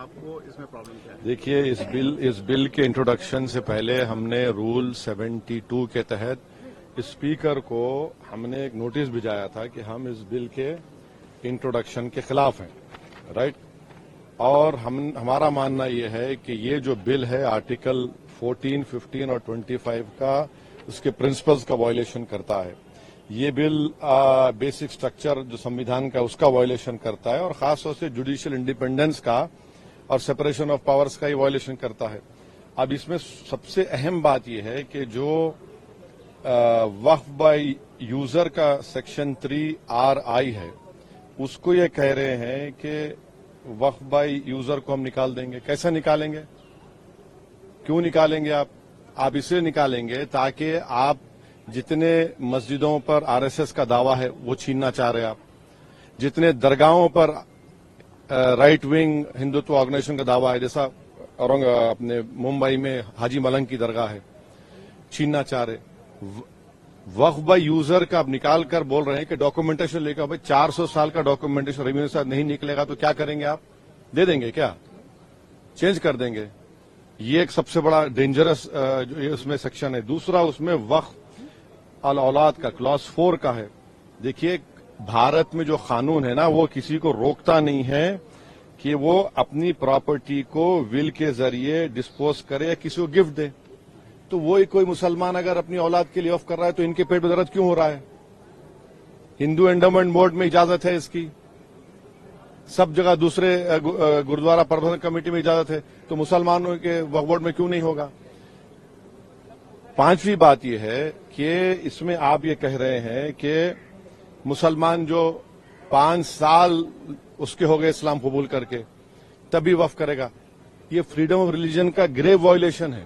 آپ کو اس میں پرابلم کیا ہے؟ دیکھیے اس بل کے انٹروڈکشن سے پہلے ہم نے رول 72 کے تحت اسپیکر کو ہم نے ایک نوٹس بھیجایا تھا کہ ہم اس بل کے انٹروڈکشن کے خلاف ہیں، رائٹ؟ اور ہمارا ماننا یہ ہے کہ یہ جو بل ہے آرٹیکل 14, 15 اور 25 کا اس کے پرنسپلز کا وائلیشن کرتا ہے۔ یہ بل بیسک سٹرکچر جو سمویدھان کا اس کا وائلیشن کرتا ہے، اور خاص طور سے جوڈیشل انڈیپینڈنس کا اور سپریشن آف پاورز کا ہی وائلیشن کرتا ہے۔ اب اس میں سب سے اہم بات یہ ہے کہ جو وقف بائی یوزر کا سیکشن 3RI ہے، اس کو یہ کہہ رہے ہیں کہ وقف بائی یوزر کو ہم نکال دیں گے۔ کیسے نکالیں گے؟ کیوں نکالیں گے آپ اسے نکالیں گے تاکہ آپ جتنے مسجدوں پر RSS کا دعویٰ ہے وہ چھیننا چاہ رہے آپ، جتنے درگاہوں پر رائٹ ونگ ہندوتو آرگنائزیشن کا دعویٰ ہے، جیسا اپنے ممبئی میں حاجی ملنگ کی درگاہ ہے، چھیننا چاہ رہے۔ وقف بائی یوزر کا اب نکال کر بول رہے ہیں کہ ڈاکومنٹیشن لے کر 400 سال کا ڈاکومنٹیشن ریونیو سے نہیں نکلے گا تو کیا کریں گے آپ؟ دے دیں گے کیا؟ چینج کر دیں گے؟ یہ ایک سب سے بڑا ڈینجرس اس میں سیکشن ہے۔ دوسرا اس میں وقف الاولاد کا کلاس 4 کا ہے۔ دیکھیے بھارت میں جو قانون ہے نا وہ کسی کو روکتا نہیں ہے کہ وہ اپنی پراپرٹی کو ول کے ذریعے ڈسپوز کرے یا کسی کو گفٹ دے۔ تو وہی کوئی مسلمان اگر اپنی اولاد کے لیے وقف کر رہا ہے تو ان کے پیٹ میں درد کیوں ہو رہا ہے؟ ہندو انڈومنٹ بورڈ میں اجازت ہے اس کی، سب جگہ دوسرے گردوارہ پربندھن کمیٹی میں اجازت ہے، تو مسلمانوں کے وقف بورڈ میں کیوں نہیں ہوگا؟ پانچویں بات یہ ہے کہ اس میں آپ یہ کہہ رہے ہیں کہ مسلمان جو 5 سال اس کے ہو گئے اسلام قبول کر کے تبھی وقف کرے گا، یہ فریڈم آف ریلیجن کا گریو وائلیشن ہے۔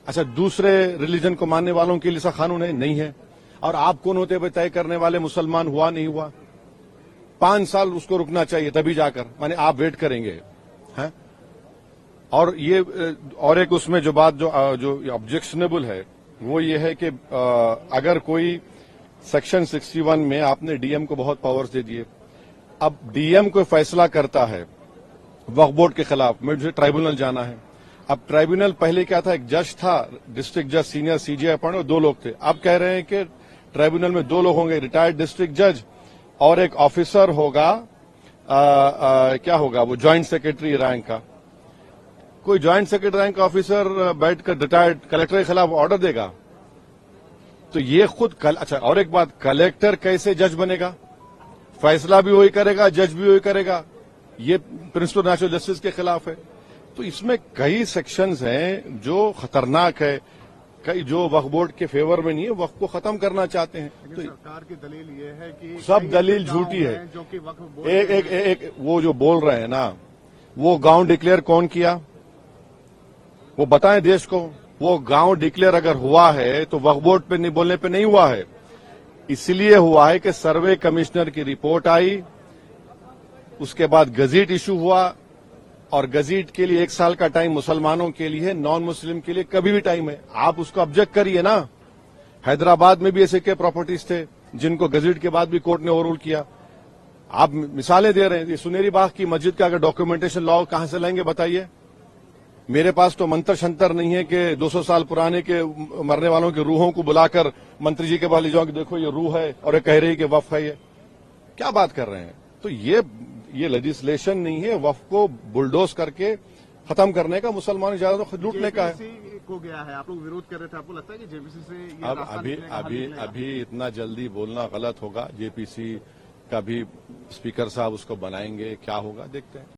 اچھا دوسرے ریلیجن کو ماننے والوں کے لیے ایسا قانون ہے؟ نہیں ہے۔ اور آپ کون ہوتے ہوئے طے کرنے والے مسلمان ہوا نہیں ہوا؟ 5 سال اس کو رکنا چاہیے تبھی جا کر، مانے آپ ویٹ کریں گے ہیں؟ اور یہ اور ایک اس میں جو بات جو آبجیکشنیبل ہے وہ یہ ہے کہ اگر کوئی سیکشن 61 میں آپ نے ڈی ایم کو بہت پاورز دے دیے، اب ڈی ایم کوئی فیصلہ کرتا ہے وقف بورڈ کے خلاف، مجھے ٹرائبونل جانا ہے۔ اب ٹرائبونل پہلے کیا تھا؟ ایک جج تھا، ڈسٹرکٹ جج سینئر CJI اپوائنٹ، 2 لوگ تھے۔ اب کہہ رہے ہیں کہ ٹرائبونل میں 2 لوگ ہوں گے، ریٹائرڈ ڈسٹرکٹ جج اور ایک آفیسر ہوگا، کیا ہوگا وہ جوائنٹ سیکرٹری رینک کا۔ کوئی جوائنٹ سیکرٹری رینک کا آفیسر بیٹھ کر ریٹائرڈ کلیکٹر کے خلاف آرڈر دے گا تو یہ خود اچھا اور ایک بات، کلیکٹر کیسے جج بنے گا؟ فیصلہ بھی وہی کرے گا، جج بھی وہی کرے گا، یہ پرنسپل نیچرل جسٹس کے خلاف ہے۔ تو اس میں کئی سیکشنز ہیں جو خطرناک ہے، کئی جو وقف بورڈ کے فیور میں نہیں ہے، وقف کو ختم کرنا چاہتے ہیں۔ تو سرکار کی دلیل یہ ہے کہ سب دلیل جھوٹی ہے۔ جو کہ وقف بورڈ ایک وہ جو بول رہے ہیں نا، وہ گاؤں ڈکلیئر کون کیا؟ وہ بتائیں دیش کو۔ وہ گاؤں ڈکلیئر اگر ہوا ہے تو وقف بورڈ پہ نہیں بولنے پہ نہیں ہوا ہے، اس لیے ہوا ہے کہ سروے کمشنر کی رپورٹ آئی، اس کے بعد گزٹ ایشو ہوا، اور گزٹ کے لیے 1 سال کا ٹائم مسلمانوں کے لیے ہے، نان مسلم کے لیے کبھی بھی ٹائم ہے۔ آپ اس کو آبجیکٹ کریے نا۔ حیدرآباد میں بھی ایسے کے پراپرٹیز تھے جن کو گزٹ کے بعد بھی کورٹ نے اوور رول کیا۔ آپ مثالیں دے رہے ہیں، یہ سنیری باغ کی مسجد کا اگر ڈاکومنٹیشن لاؤ کہاں سے لائیں گے بتائیے؟ میرے پاس تو منتر شنتر نہیں ہے کہ 200 سال پرانے کے مرنے والوں کی روحوں کو بلا کر منتری جی کے پاس لے جاؤں کہ دیکھو یہ روح ہے اور یہ کہہ رہی ہے کہ وقف ہے۔ یہ کیا بات کر رہے ہیں؟ تو یہ لیجسلیشن نہیں ہے، وقف کو بلڈوز کر کے ختم کرنے کا، مسلمان اجازت خود لوٹنے کا ہے۔ JPC کو گیا ہے، آپ لوگ وروଧ کر رہے تھے، آپ کو لگتا ہے کہ JPC سے یہ راستہ نکلے گا؟ ابھی اتنا جلدی بولنا غلط ہوگا۔ JPC کا بھی اسپیکر صاحب اس کو بنائیں گے، کیا ہوگا دیکھتے ہیں۔